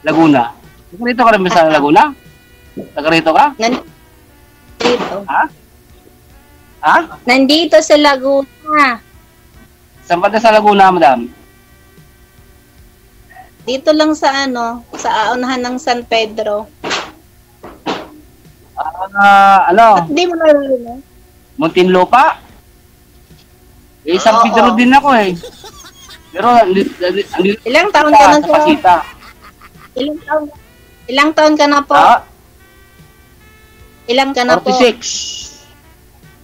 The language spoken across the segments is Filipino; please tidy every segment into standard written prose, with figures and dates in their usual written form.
Laguna. Taga rito ka rin ba sa Laguna? Taga rito ka? Nandito. Ha? Ha? Nandito sa Laguna. Saan ba sa Laguna, madam? Dito lang sa sa aunahan ng San Pedro. Ano? At di mo nalulunod? Muntinlupa? Eh, San Pedro din ako eh. Pero, Ilang taon ka na sa Pasita. Ilang taon ka na po? Ilang ka na po? 46.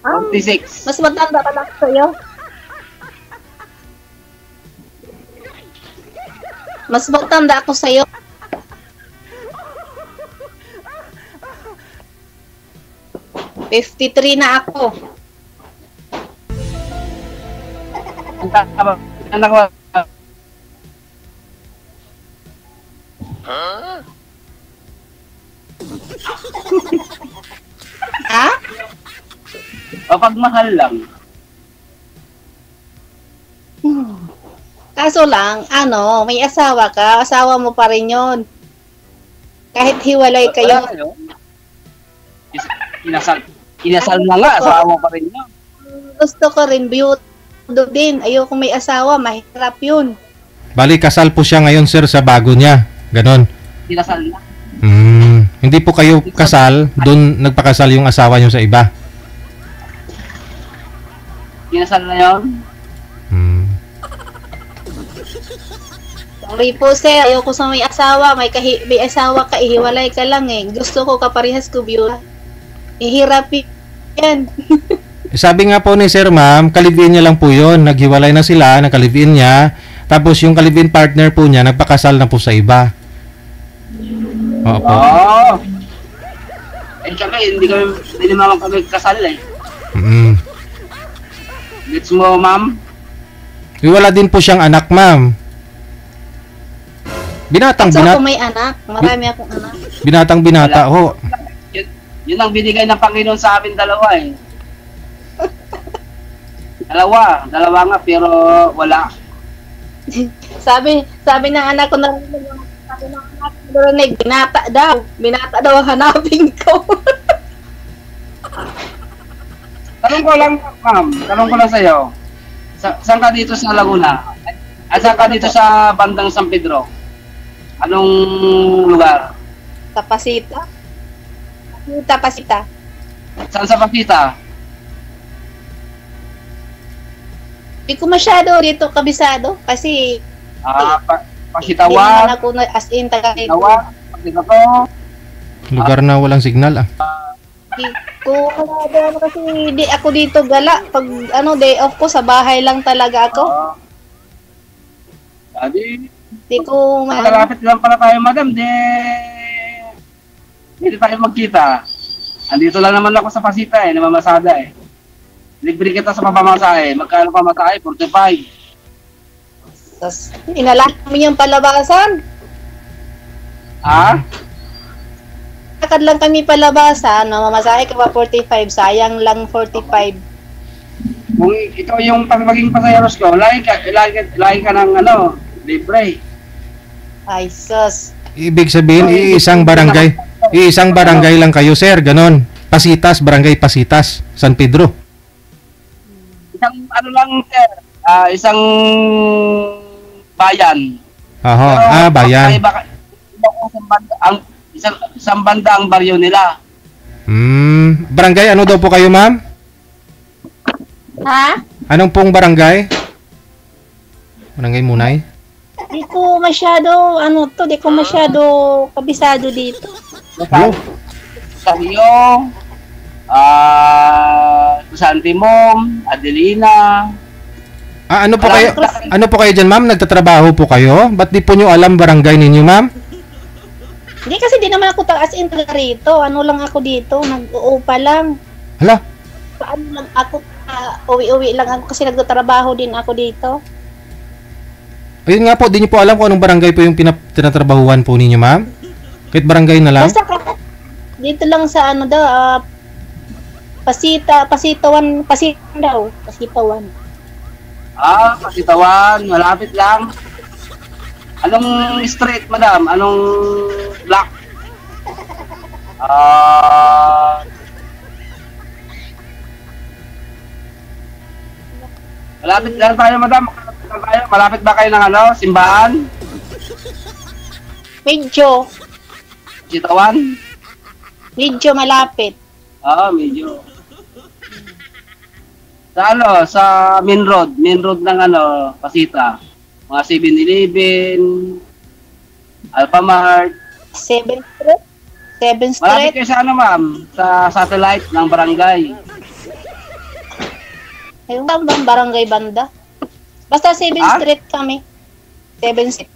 46. Mas matanda pa lang sa'yo. Mas matanda ako sa'yo. $53 na ako. Anak ko. Ha? Pagmahal lang. Kaso lang, may asawa ka, asawa mo pa rin yun. Kahit hiwalay kayo. Kinasal na nga, asawa pa rin yun. Gusto ko rin, beauty din. Ayoko may asawa, mahirap yun. Bali, kasal po siya ngayon, sir, sa bago niya. Ganon. Kinasal na. Hindi po kayo kasal, doon nagpakasal yung asawa niyo sa iba. Kinasal na yun. Sorry po, sir. Ayoko sa may asawa. May asawa ka, ihiwalay ka lang eh. Gusto ko kaparehas ko, beauty. Ihirap yan. Sabi nga po ni sir, ma'am, kalibin niya lang po yun. Naghiwalay na sila, nagkalibin niya. Tapos yung kalibin partner po niya, nagpakasal na po sa iba. Opo. Eh kami, hindi naman kami kasal eh. Gets mo, ma'am? Wala din po siyang anak, ma'am. Binata. Ako may anak. Marami akong anak. Binata ho. Yun ang binigay ng Panginoon sa amin dalawa eh. Dalawa nga pero wala. sabi ng anak ko binata daw ang hanapin ko. Tanong ko lang, ma'am, sa'yo. Saan ka dito sa Laguna? At saan ka dito sa bandang San Pedro? Anong lugar? Sa Pasita. Pasita. Saan sa Pasita? Hindi ko masyado dito kabisado kasi Pasitawan. Hindi naman ako as in taga dito. Pasita to. Lugar na walang signal Hindi ko kasi hindi ako dito gala. Pag day off ko sa bahay lang talaga ako. Sabi, hindi ko malapit lang pala tayo, madam. Hindi tayo magkita. Andito lang naman ako sa Pasita namamasada eh. Libre kita sa pamamasahe. Magkano pamasahe? 45. Tapos, inalak mo yung palabasan. Ha? Lakad lang kami palabasan, mamasahe ka pa 45, sayang lang 45. Kung ito yung maging pasayeros ko, lagi ka ng libre. Ay, sus. Ibig sabihin, iisang barangay lang kayo, sir, ganon. Pasitas, barangay Pasitas, San Pedro. Isang lang, sir, isang bayan. Bayan. Isang banda ang baryo nila. Barangay, ano daw po kayo, ma'am? Ha? Anong pong barangay? Barangay Munay? Di ko masyado, di ko masyado kabisado dito. Sario, Santimom, Adelina. Ano po kayo dyan, ma'am? Nagtatrabaho po kayo? Ba't di po nyo alam barangay ninyo, ma'am? Hindi kasi di naman ako as in taga rito. Ano lang ako dito, nag-uupa lang. Hala? Ano lang ako, uwi-uwi lang ako kasi nagtatrabaho din ako dito. Ayun nga po, di nyo po alam kung anong barangay po yung tinatrabahuan po ninyo, ma'am? Kahit barangay na lang? Basta dito lang sa Pasitawan daw. Pasitawan. Pasitawan, malapit lang. Anong street, madam? Anong block? Malapit lang tayo, madam. Malapit lang tayo. Malapit ba kayo ng ano, simbahan? Medyo. Sitawan? Medyo malapit. Medyo. Sa ano, sa main road ng ano, Pasita. Mga 7-Eleven, Alphamart. 7th Street? 7th Malapit Street? kayo sa ano, ma'am? Sa satellite ng barangay. Ayun ba bang barangay banda? Basta 7th Ah? Street kami. 7th Street.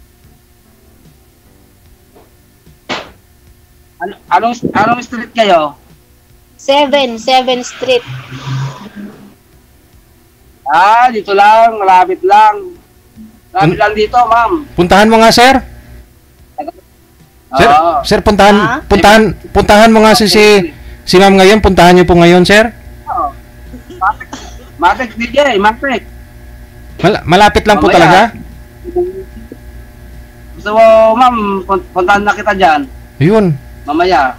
Anong street kayo? 7th Street. Dito lang, malapit lang. Malapit lang dito, ma'am. Puntahan mo nga, sir. Sir, Oo. sir Ah? puntahan mo nga si ma'am ngayon. Puntahan niyo po ngayon, sir. Oo. Matik DJ, Matik. Malapit lang po Mamaya. talaga. Gusto mo, ma'am, puntahan na kita dyan. Ayun. Mamaya.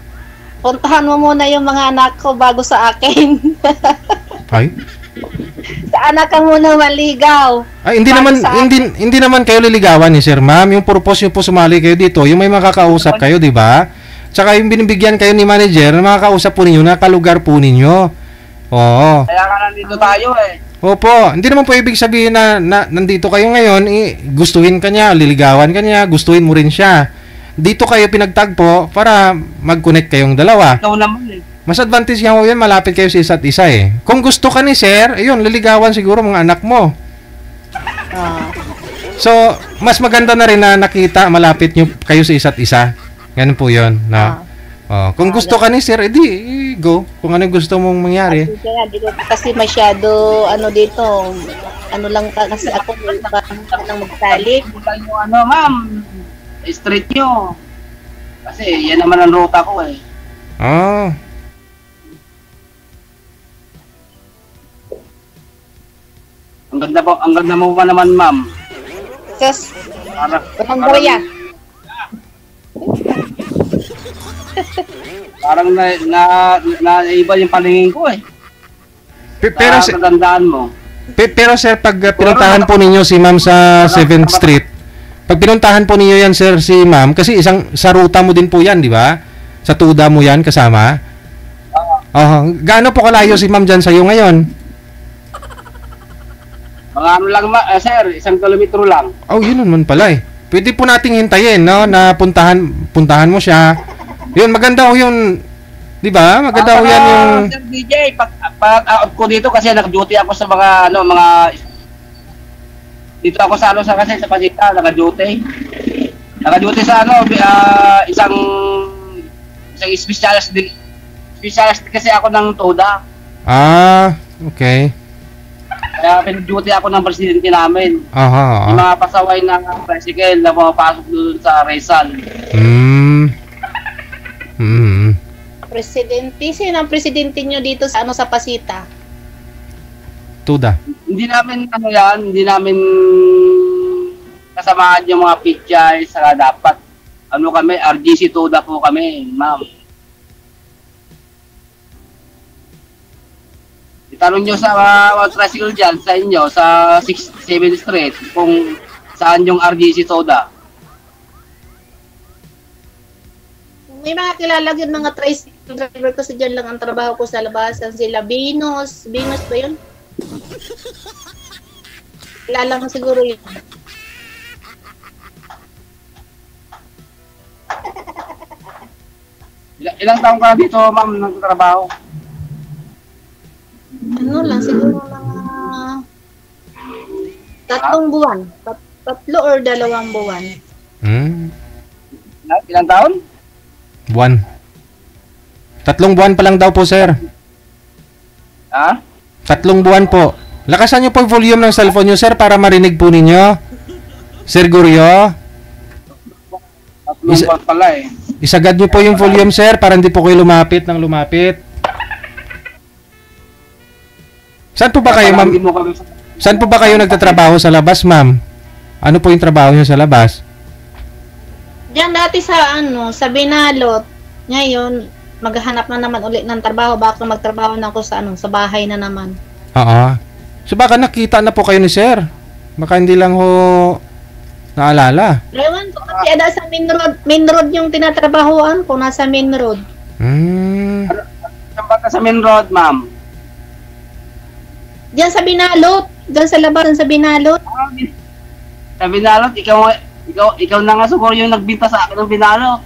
Puntahan mo muna yung mga anak ko bago sa akin. Ay. Sa anak ka muna maligaw. Ay, hindi Bago naman sa hindi naman kayo liligawan ni Sir Ma'am. Yung purpose niyo po sumali kayo dito, yung may makakausap kayo, di ba? Tsaka yung binibigyan kayo ni manager, makakausap po ninyo, nakalugar po ninyo. Oo. Kaya ka nandito tayo eh. Opo, hindi naman po ibig sabihin na nandito kayo ngayon, gustuhin ka niya, liligawan ka niya, gustuhin mo rin siya. Dito kayo pinagtagpo para mag-connect kayong dalawa. Ikaw naman eh. Mas advantage nga po yan, malapit kayo sa isa't isa eh. Kung gusto ka ni Sir, ayun, liligawan siguro mga anak mo. Ah. So, mas maganda na rin na nakita, malapit nyo kayo sa isa't isa. Ganun po yun. Na, kung gusto ka ni Sir, edi go. Kung ano gusto mong mangyari. Kaya dito kasi masyado ano dito. Ano lang kasi ako lang magtalik. Puntahan yung ano, ma'am. Street nyo. Kasi yan naman ang ruta ko eh. Ah, Ang ganda mo pa naman, ma'am. Sus, Parang, walang barya. parang iba yung paningin ko eh. pero, Sa katandaan mo. pero Sir, pag pinuntahan po ninyo si Ma'am sa 7th Street, pag pinuntahan po ninyo yan, Sir, si Ma'am, kasi isang sa ruta mo din po yan, di ba? Sa tuda mo yan kasama. Gaano po kalayo si Ma'am dyan sa'yo ngayon? Mga ano lang, sir, 1 kilometro lang. Oh, yun naman pala eh. Pwede po nating hintayin, no, na puntahan mo siya. Yun, maganda ho yun. 'Di ba? Maganda ho yan yung Sir DJ, pag out ko dito kasi nag-duty ako sa mga dito ako sa kasi sa Pasita, naka-duty. Naka-duty sa isang specialist kasi ako ng TODA. okay. Kaya pin-duty ako ng presidente namin. Aha. Yung mga pasaway ng tricycle na pumapasok doon sa Rizal. Presidente, sino ang presidente nyo dito sa sa Pasita? Tuda. Hindi namin kasamaan yung mga pichay, saka dapat kami, RGC TODA po kami, ma'am. Itanong nyo sa mga tricycle dyan, sa inyo, sa 7th Street, kung saan yung RGC TODA. May mga kilala yun, mga tricycle driver kasi dyan lang ang trabaho ko sa labasan. Sila Venus ba yun? Kilala mo siguro yun. Ilang taong ka dito, ma'am, nagtatrabaho? Ano lang, siguro mga 3 buwan. 3 or 2 buwan. Ilang taon? Buwan. 3 buwan pa lang daw po, Sir. Ha? 3 buwan po. Lakasan niyo po yung volume ng cellphone niyo, Sir, para marinig po ninyo. Sir Guryo, 3 buwan pala eh. isagad niyo po yung volume, Sir, para hindi po kayo lumapit. Saan po ba kayo, Hindi ma'am? mo kami Saan po ba kayo nagtatrabaho sa labas, ma'am? Ano po yung trabaho niyo sa labas? Diyan dati sa sa Binalot. Ngayon, maghahanap na naman ulit ng trabaho. Baka magtrabaho na ako sa bahay na naman. Oo. So baka nakita na po kayo ni sir. Baka hindi lang ho naalala. Ewan ko kasi ada sa main road yung tinatrabahoan ko, nasa main road. Saan ba ka sa main road, ma'am? Diyan sa Binalot. Diyan sa labasan sa Binalot. Sa Binalot, ikaw na nga siguro yung nagbinta sa akin ng Binalot.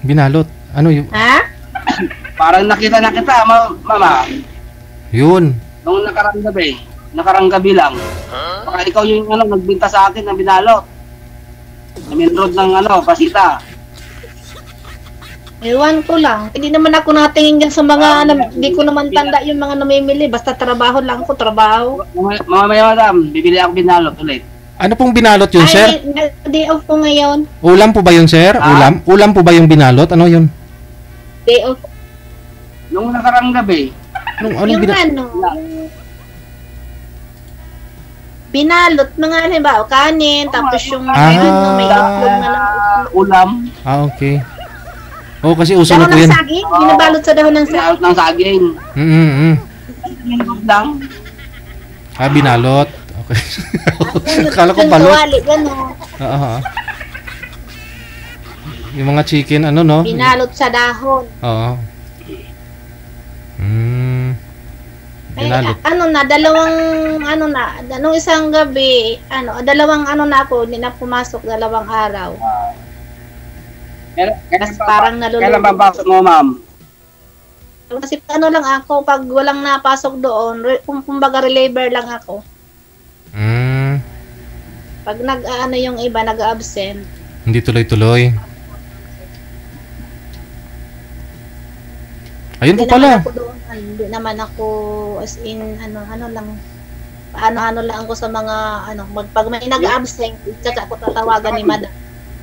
Binalot. Ano yun? Ha? Parang nakita na kita, mama. Yun. Nung nakarang gabi lang. Baka ikaw yung nagbinta sa akin ng Binalot. Sa main road ng Pasita. Ewan ko lang. Hindi naman ako natingin dyan sa mga, hindi ko naman tanda yung mga namimili. Basta trabaho lang ko, trabaho. Mamaya, madam, bibili ako Binalot ulit. Ano pong binalot yun, sir? Day off ko ngayon. Ulam po ba yun, sir? Ah? Ulam po ba yung binalot? Ano yun? Day off. Nung nakarang gabi, Anong Yung binalot, mga halimbawa, kanin, tapos yung may itlog na lang. ulam, Okay. Oh, kasi uso na Dahon po ng yan. saging, binabalot sa dahon ng saging. Binalot ng saging. Binalot lang. Binalot. Okay. Akala ko balot. Tuwali, gano'n. Oo. Yung mga chicken, no? Binalot sa dahon. Oo. Ay, Binalot. nung isang gabi, dalawang na ako, hindi na pumasok, 2 araw. Parang nalulungkot. Kailan ba pasok mo, ma'am? Kasi lang ako, pag walang napasok doon, kumbaga reliever lang ako. Pag yung iba, nag-absent. Hindi tuloy-tuloy. Ayun po pala. Hindi naman ako, as in, ano lang, paano lang ako sa mga, pag may nag-absent, tsaka ako tatawagan ni madam.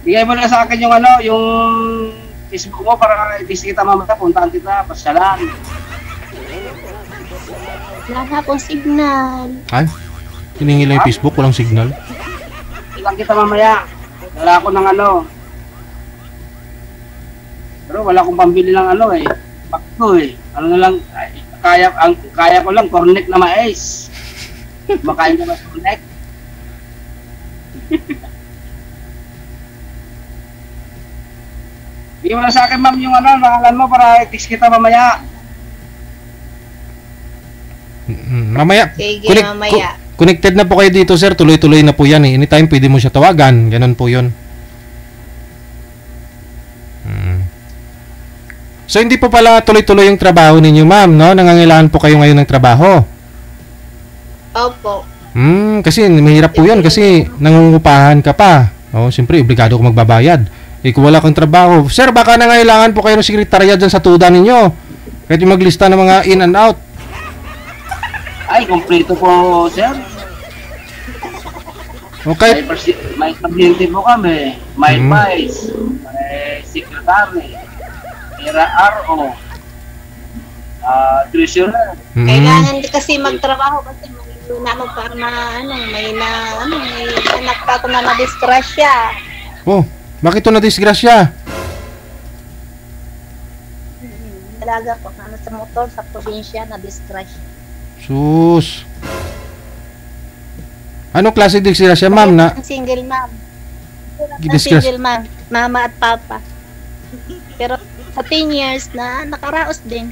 Bigay mo na sa akin yung yung Facebook mo para i-text kita mamaya, puntaan kita, pasyalan. Wala na akong signal. Ay, hiningi lang yung Facebook, walang signal. Ilang kita mamaya. Wala ako ng Pero wala akong pambili ng Bakto Ano na lang, kaya ko lang, cornet na mais. Makain ka ba sa cornet? Bigyan mo na sa akin, ma'am, yung pangalan mo para i-text kita mamaya. Mamaya. Sige, mamaya. Connected na po kayo dito, sir. Tuloy-tuloy na po yan eh. Anytime pwede mo siya tawagan. Ganon po yun. So hindi po pala tuloy-tuloy yung trabaho ninyo, ma'am, no? Nangangailangan po kayo ngayon ng trabaho. Opo. Kasi mahirap po yun kasi nangungupahan ka pa. Siyempre, obligado ko magbabayad. Kung wala kang trabaho, sir, baka nangangailangan po kayo ng sekretarya dyan sa tuda ninyo. Kahit yung maglista ng mga in and out. Ay, kompleto po, sir. Okay. May pasyente po kami. May vice. May secretary. May RO. Treasurer. Kailangan kasi magtrabaho kasi may anak pa ako na nadisgrasya. Bakit ito na-disgrasya? Talaga po, sa motor sa probinsya nadisgrasya. Sus. Anong klase disgrasya, ma'am? Single mom. Disgrasya. Single mom. Mama at papa. Pero sa 10 years na nakaraos din.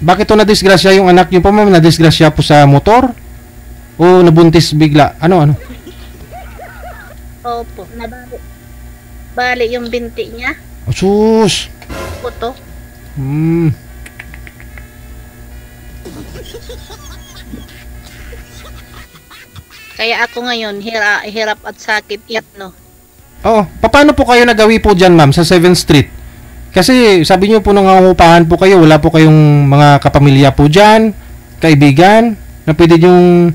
Bakit ito na-disgrasya yung anak niyo po, ma'am? Na-disgrasya po sa motor? O nabuntis bigla? Ano? Opo, bali yung binti niya. Sus. Puto. Kaya ako ngayon, hirap at sakit yan, no? Paano po kayo nagawi po dyan, ma'am, sa 7th Street? Kasi sabi niyo po nangungupahan po kayo, wala po kayong mga kapamilya po dyan, kaibigan, na pwede yung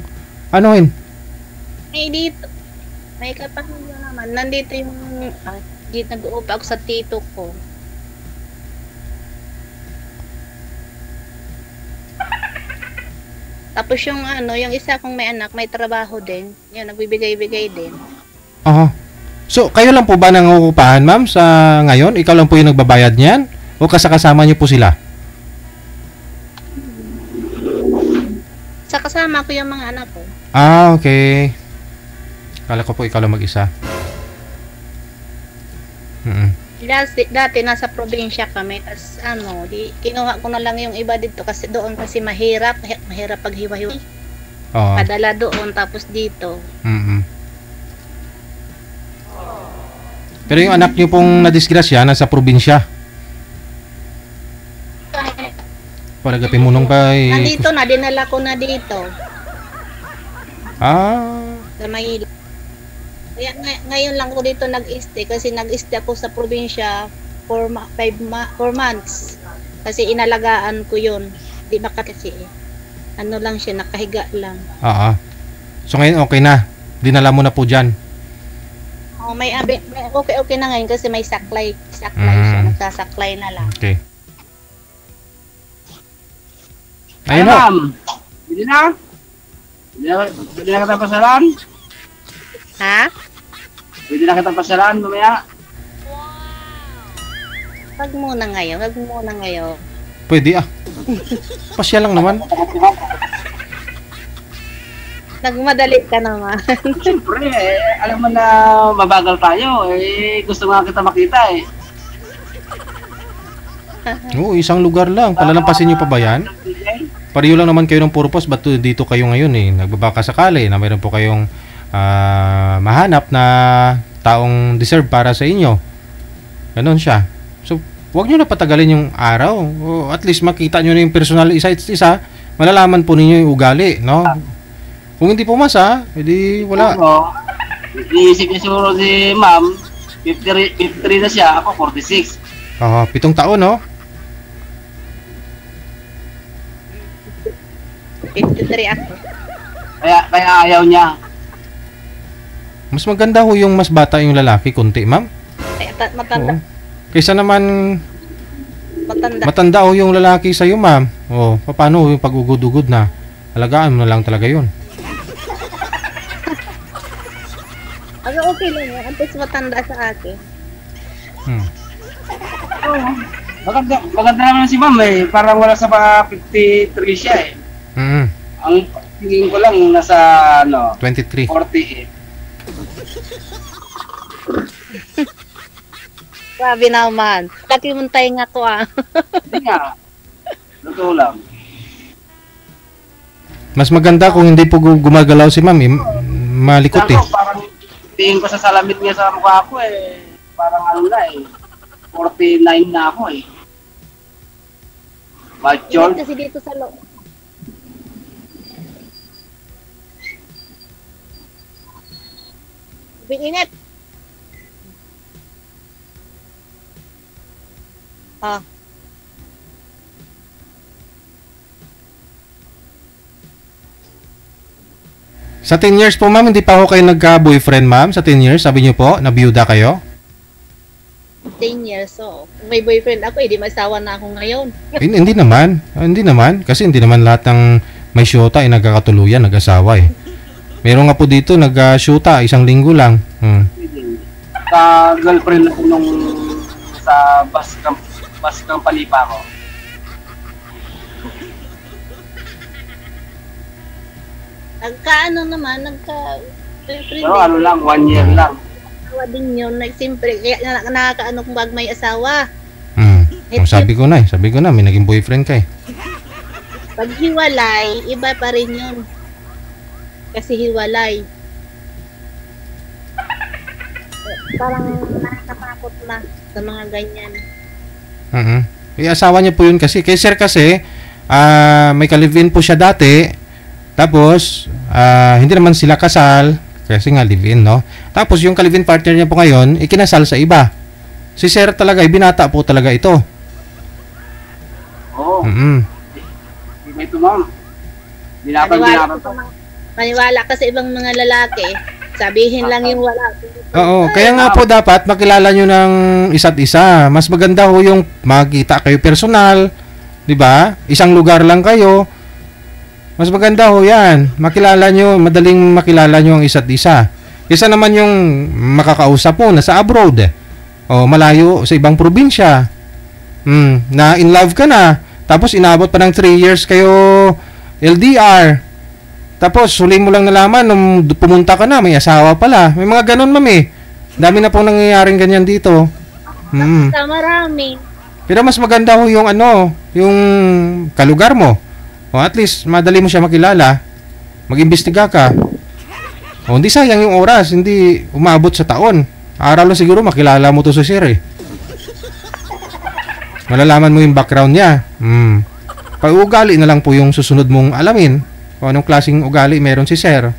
May dito. May kapamilya naman. Nandito yung dito nag-uupa ako sa tito ko. Tapos yung yung isa kong may anak, may trabaho din. Yan, nagbibigay-bigay din. Aha. So, kayo lang po ba nangungupahan, ma'am, sa ngayon? Ikaw lang po yung nagbabayad niyan? O kasama niyo po sila? Sa kasama ko yung mga anak ko. Ah, okay. Kala ko po ikaw lang mag-isa. Dati nasa probinsya kami, tas kinuha ko na lang yung iba dito kasi doon kasi mahirap pag hiwa-hiwa. Oo. Padala doon tapos dito. Pero yung anak niyo pong nadisgrasya nasa probinsya. Palagapin mo nung ba Nandito na, dinala ko na dito Ah. sa Maynila. Kaya ngayon lang ako dito nag-stay kasi nag-stay ako sa probinsya for 4 months. Kasi inalagaan ko yun. Di ba kasi ano lang siya, nakahiga lang. Oo. So ngayon okay na. Dinala mo na po dyan. Oh, may okay na ngayon kasi may saklay siya, nagsasaklay na lang. Okay. Ayun Ayun na. ma'am. Hindi na? Hindi na kita pasalan? Ha? Pwede na kita pasalan mamaya? Wag muna ngayon. Pwede ah. Pasya lang naman. Nagmadali ka naman. Siyempre, alam mo na mabagal tayo. Gusto nga kita makita eh. Oo, isang lugar lang. Palalampasin niyo pa ba yan? Pareho lang naman kayo ng purpose. Ba't dito kayo ngayon eh? Nagbabaka sakali na mayroon po kayong mahanap na taong deserve para sa inyo. Ganon siya. So, huwag nyo na patagalin yung araw. O at least makita nyo na yung personal isa. Malalaman po ninyo yung ugali, no? Kung hindi pumasa, edi wala. Oo. Iisip niya siguro si ma'am, 53 na siya, ako 46. 7 taon, no? 53 ako. Kaya ayaw niya. Mas maganda ho yung mas bata yung lalaki, kunti, ma'am. Matanda. Oo. Kaysa naman matanda ho yung lalaki sa'yo, ma'am. O, paano yung pag-ugod-ugod na? Alagaan mo na lang talaga yun. Okay lang yan. At least matanda sa akin. Maganda naman si ma'am eh. Parang wala sa mga 53 siya eh. Ang tingin ko lang nasa 23. 48. Grabe naman. Laki mong tayo nga to Hindi nga. Totoo lang. Mas maganda kung hindi po gumagalaw si ma'am, malikot eh. Ako, parang tingin ko sa salamit niya sa mukha ko eh. Parang ano na eh. 49 na ako eh. Mature. Kasi dito sa loob. Init. Sa 10 years po, ma'am, hindi pa ako kayo nagka-boyfriend, ma'am? Sa 10 years, sabi niyo po, na biyuda kayo? 10 years, so. Kung may boyfriend ako, di masawa na ako ngayon. Hindi naman. Hindi naman. Kasi hindi naman lahat ng may syota ay nagkakatuluyan, nag-asawa eh. Meron nga po dito, nag-syuta, 1 linggo lang. Girlfriend ako nung sa bus company pa ako. Nagka-boyfriend. Pero ano lang, 1 year lang. Asawa din yun. Siyempre, kaya nakakaano kung bag may asawa. Sabi ko na, may naging boyfriend ka eh. Pag hiwalay, iba pa rin yun. Kasi hiwalay. Parang nakakatakot na sa mga ganyan. Asawa niya po yun kasi. Kay sir kasi, may ka-live-in po siya dati. Tapos, hindi naman sila kasal. Kasi nga live-in, no? Tapos yung ka-live-in partner niya po ngayon, ikinasal sa iba. Si sir talaga, binata po talaga ito. Oo. Iba ito, ma'am. Binata. Maniwala ka sa ibang mga lalaki. Sabihin lang yung wala. Oo, kaya nga po dapat makilala nyo ng isa't isa. Mas maganda ho yung makita kayo personal, 'di ba? Isang lugar lang kayo. Mas maganda ho yan. Makilala nyo, madaling makilala nyo ang isa't isa. Isa naman yung makakausap mo, nasa abroad. O malayo sa ibang probinsya. Na in love ka na. Tapos inabot pa ng 3 years kayo LDR. Tapos huli mo lang nalaman nung pumunta ka na, may asawa pala. May mga ganun, ma'am eh. Dami na pong nangyayaring ganyan dito. Marami. Pero mas maganda ho yung yung kalugar mo. O at least madali mo siya makilala. Mag-imbestiga ka. O hindi sayang yung oras, hindi umabot sa taon. Araw lang siguro makilala mo to sa sir eh. Malalaman mo yung background niya. Pag-ugali na lang po yung susunod mong alamin. Kung anong klaseng ugali meron si sir.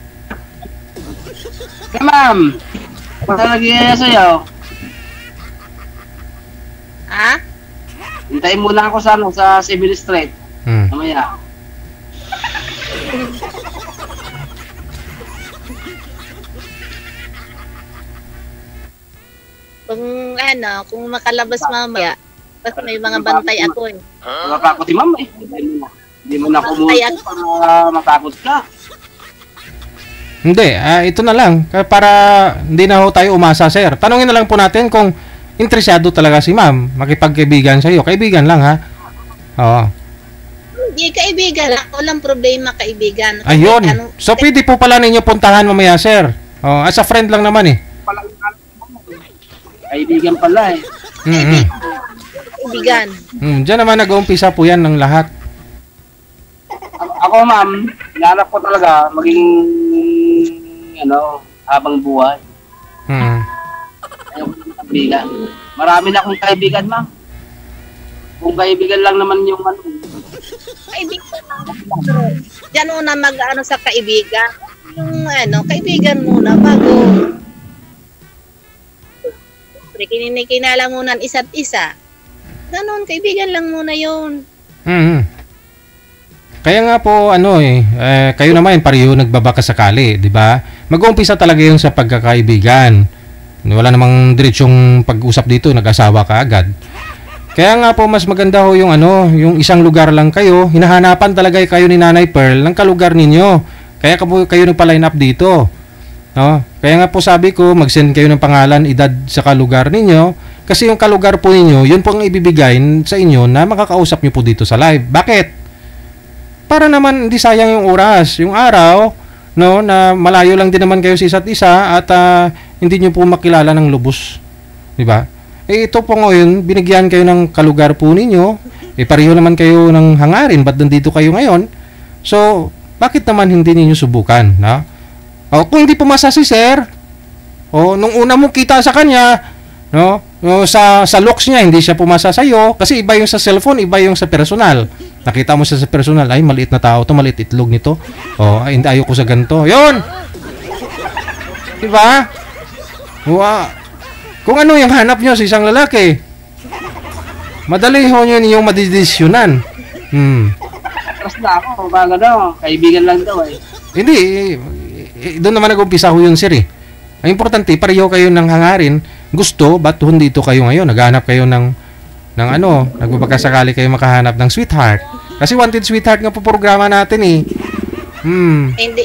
Okay, ma'am. Punta lagi sa'yo. Ha? Hintayin muna ako sa Civil Street. Mamaya. Kung makalabas mamaya, kasi may mga bantay ako eh. Matakot si ma'am eh. Hindi mo na kumuha para matakot ka. Hindi, ito na lang. Para hindi na ho tayo umasa, sir. Tanungin na lang po natin kung interesado talaga si ma'am. Makipagkaibigan sa iyo. Kaibigan lang, ha? Oo. Hindi, kaibigan lang. Walang problema, kaibigan. Kasi Ayun. So, pwede po pala ninyo puntahan mamaya, sir. As a friend lang naman, eh. Kaibigan pala eh. Kaibigan. Diyan naman nag-uumpisa po yan ng lahat. Ako, ma'am, hinahanap ko talaga maging, habang buhay. Ayaw ko ng kaibigan. Marami na akong kaibigan, ma'am. Kung kaibigan lang naman yung Kaibigan lang. Diyan una sa kaibigan. Yung kaibigan muna bago. Kinala muna isa't isa. Ganon, kaibigan lang muna yun. Kaya nga po, kayo naman pareho nagbabaka sakali, di ba? Mag-uumpisa talaga yun sa pagkakaibigan. Wala namang diretsong pag-usap dito, nag-asawa ka agad. Kaya nga po, mas maganda ho yung yung isang lugar lang kayo, hinahanapan talaga kayo ni Nanay Pearl ng kalugar ninyo. Kaya kayo nagpa-line up dito. No? Kaya nga po sabi ko, mag-send kayo ng pangalan, edad sa kalugar ninyo. Kasi yung kalugar po ninyo, yun po ang ibibigay sa inyo na makakausap nyo po dito sa live. Bakit? Para naman hindi sayang yung oras, yung araw, no, na malayo lang din naman kayo sa isa't isa at hindi nyo po makilala ng lubos. Di ba? Ito po ngayon, binigyan kayo ng kalugar po ninyo. Pareho naman kayo ng hangarin, ba't nandito kayo ngayon? So, bakit naman hindi ninyo subukan? No? Kung hindi pumasa si sir, nung una mo kita sa kanya, no, sa looks niya, hindi siya pumasa sa iyo, kasi iba yung sa cellphone, iba yung sa personal. Nakita mo siya sa personal, ay maliit na tao to, maliit itlog nito. Ay, hindi, ayoko sa ganito. Yun! Diba? Kung ano yung hanap nyo sa isang lalaki, madali ho yun yung madidesisyonan. Tapos na ako, kaibigan lang daw eh. Hindi, doon naman nag-umpisa ho yun, sir eh. Ang importante, pareho kayo ng hangarin. Gusto, ba't dito kayo ngayon? Naghahanap kayo ng nagbabakasakali kayo makahanap ng sweetheart. Kasi wanted sweetheart nga po programa natin eh. Hindi.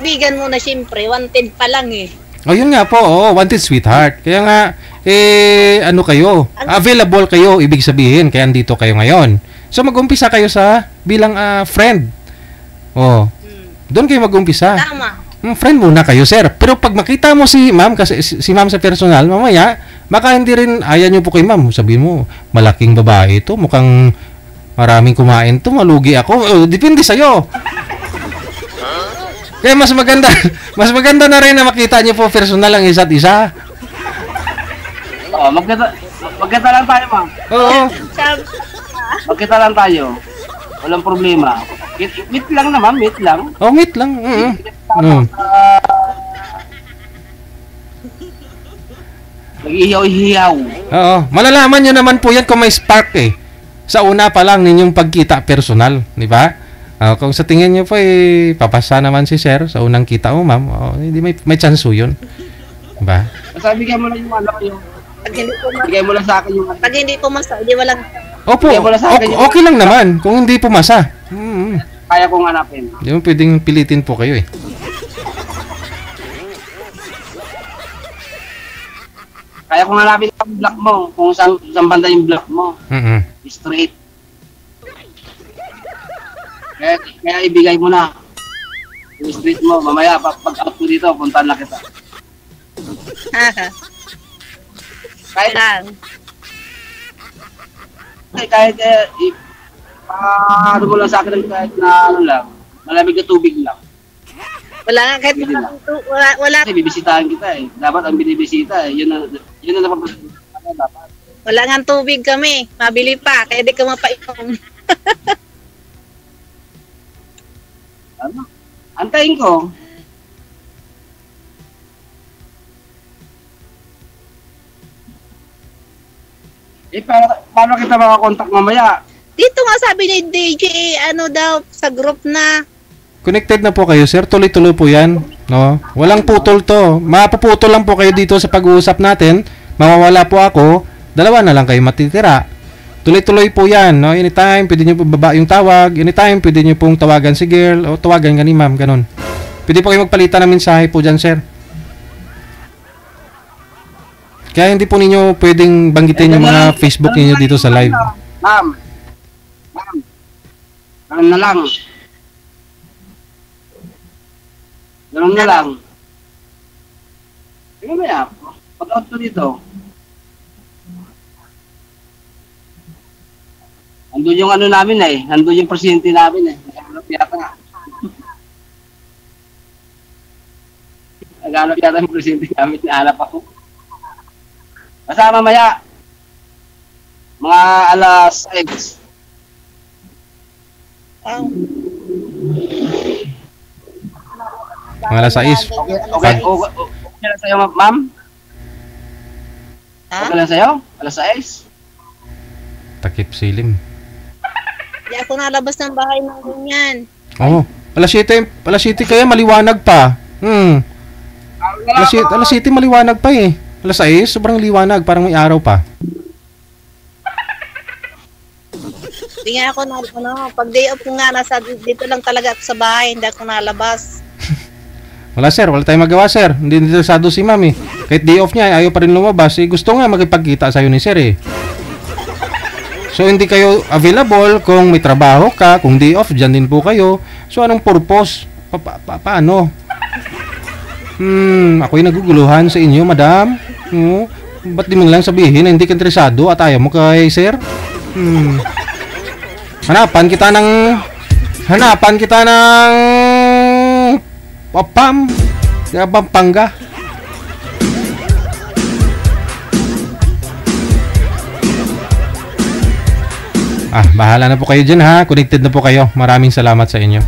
Bigan mo na siyempre, wanted pa lang eh. Yun nga po, wanted sweetheart. Kaya nga, kayo, available kayo, ibig sabihin, kaya andito kayo ngayon. So mag-umpisa kayo sa bilang friend. Doon kayo mag-umpisa. Tama. Friend muna kayo, sir. Pero pag makita mo si ma'am, kasi si ma'am sa personal, mamaya, baka hindi rin ayaw nyo po kay ma'am. Sabihin mo, malaking babae ito, mukhang maraming kumain to, malugi ako. Depende sa'yo. Kaya mas maganda na rin na makita nyo po personal ang isa't isa. Magkita lang tayo, ma'am. Oo. Magkita lang tayo. Walang problema. Meet lang naman, meet lang. Meet lang. Nag-ihiyaw-hiyaw. Oo. Malalaman nyo naman po yan kung may spark eh. Sa una pa lang ninyong pagkita personal. Di ba? Kung sa tingin nyo po papasa naman si sir sa unang kita mo, ma'am. Hindi may chance yun. Di ba? Basta bigyan mo lang yung bigay mo lang sa akin yung Pag hindi pumasa, hindi walang. Opo. Okay lang naman kung hindi pumasa. kaya kong hanapin. Hindi mo pwedeng pilitin po kayo eh. Kaya kong hanapin ang block mo, kung saan banda yung block mo. Straight. Kaya ibigay mo na. Yung street mo, mamaya pag-out ko dito, puntahan na kita. Kahit Lang. kahit ano mo lang sa akin kahit na ano lang, malamig na tubig lang. Wala nga kahit Pwede lang. wala Kasi bibisitahin kita eh. Dapat ang binibisita eh. Yun ang dapat. wala nga tubig kami. Mabili pa kaya di ka mapainom. Ano? Antayin ko. Paano kita makakontak mamaya? Dito nga sabi ni DJ ano daw sa group na Connected na po kayo, sir. Tuloy-tuloy po yan. No? Walang putol to. Mapuputol lang po kayo dito sa pag-uusap natin. Mawawala po ako. Dalawa na lang kayo matitira. Tuloy-tuloy po yan. No? Anytime, pwede nyo po baba yung tawag. Anytime, pwede nyo pong tawagan si girl o tawagan ka ni ma'am. Ganun. Pwede po kayo magpalitan ng mensahe po dyan, sir. Kaya hindi po ninyo pwedeng banggitin yung mga Facebook ninyo dito sa live. Ma'am. Ganun na lang. Ganun na lang. Tingnan mo yan. Pag-out ko dito. Nandun yung ano namin eh. Nandun yung presidente namin eh. Naghanap yata nga. Naghanap yata yung presidente namin. Nahanap ako. Basta mamaya. Mga alas 6. Mga alas 6. Okay lang sa'yo, ma'am? Okay lang sa'yo? Alas 6? Takip silim. Di ako nalabas ng bahay ng ganyan. Oo. Alas 7 kaya maliwanag pa. Alas 7 maliwanag pa eh. Alas 6, sobrang liwanag. Parang may araw pa. Di nga ako pag day off ko nga, dito lang talaga ako sa bahay, hindi ako nalabas. Wala sir, wala tayong magawa sir. Hindi interesado si ma'am eh. Kahit day off niya, ayaw pa rin lumabas. Eh, gusto nga makipagkita sa'yo ni sir eh. So hindi kayo available kung may trabaho ka, kung day off, dyan din po kayo. So anong purpose? Paano? Ako'y naguguluhan sa inyo, madam. Ba't di mo lang sabihin na hindi ka interesado at ayaw mo kay sir? Hanapan kita ng Papam Pampanga. Bahala na po kayo dyan ha. Connected na po kayo. Maraming salamat sa inyo.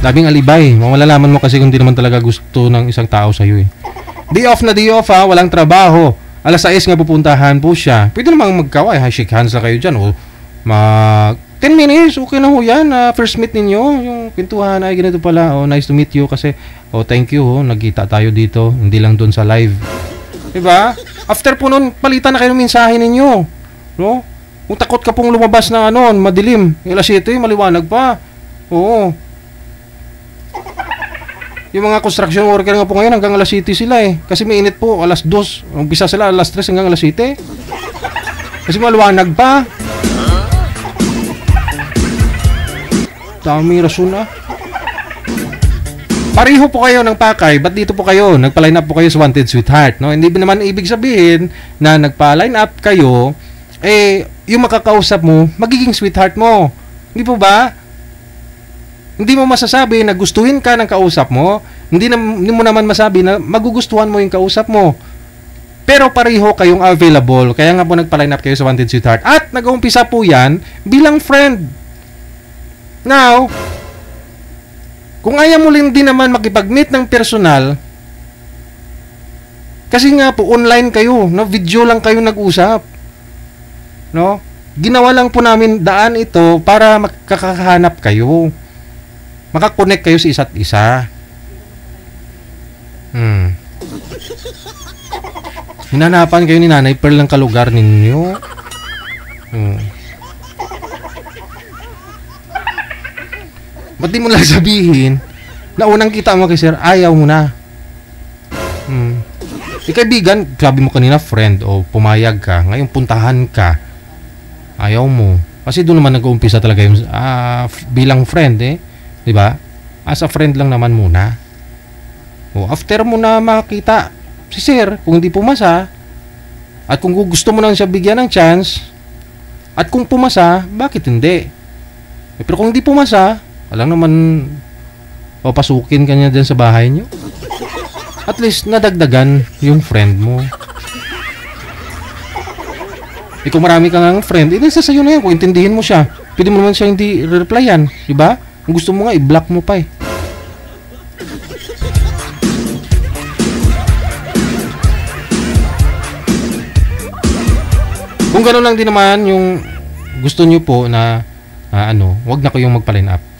Daming alibay. Malalaman mo kasi kung di naman talaga gusto ng isang tao sa'yo eh. Day off na day off ha. Walang trabaho. Alas 6 nga pupuntahan po siya. Pwede namang magkaway ha. Shake hands na kayo dyan. O mag 10 minutes. Okay na ho yan. First meet ninyo. Yung pintuhan ay ganito pala. Oh, nice to meet you. Kasi thank you. Nagkita tayo dito. Hindi lang doon sa live. Diba? After po nun, palitan na kayo ng mensahe ninyo. No? Kung takot ka pong lumabas na madilim. Alas 7, maliwanag pa. Oo. Yung mga construction worker nga po ngayon hanggang alas 7 sila eh. Kasi may init po, alas 2. Umpisa sila alas 3 hanggang alas 7. Kasi maliwanag pa. Dami rason ah. Pareho po kayo ng pakay. Ba't dito po kayo? Nagpa-line up po kayo sa Wanted Sweetheart. No? Hindi naman ibig sabihin na nagpa-line up kayo, yung makakausap mo, magiging sweetheart mo. Hindi po ba? Hindi mo masasabi na gustuhin ka ng kausap mo. Hindi mo naman masabi na magugustuhan mo yung kausap mo. Pero pareho kayong available. Kaya nga po nagpa-line up kayo sa Wanted Sweetheart. At nag-uumpisa po yan bilang friend. Now, kung ayaw mo din naman makipag-meet ng personal, kasi nga po online kayo, no? Video lang kayo nag-usap. No? Ginawa lang po namin daan ito para makakahanap kayo. Makakonect kayo sa isa't isa. Hinanapan kayo ni Nanay Pearl ng kalugar ninyo. Oo. Ba't di mo lang sabihin na unang kita mo kay sir, ayaw mo na. Kaibigan, sabi mo kanina friend o pumayag ka, ngayon puntahan ka, ayaw mo. Kasi doon naman nag-uumpisa talaga yung bilang friend eh. Diba? As a friend lang naman muna. O, after mo na makita si sir, kung hindi pumasa, at kung gusto mo nang siya bigyan ng chance, at kung pumasa, bakit hindi? Pero kung hindi pumasa, alam naman, papasukin ka niya dyan sa bahay niyo. At least, nadagdagan yung friend mo. Kung marami kang friend, nasa sa'yo na yan. Kung intindihin mo siya, pwede mo naman siya hindi replyan. Diba? Kung gusto mo nga, i-block mo pa eh. Kung gano'n lang din naman yung gusto nyo po na wag na kayong magpa-line up.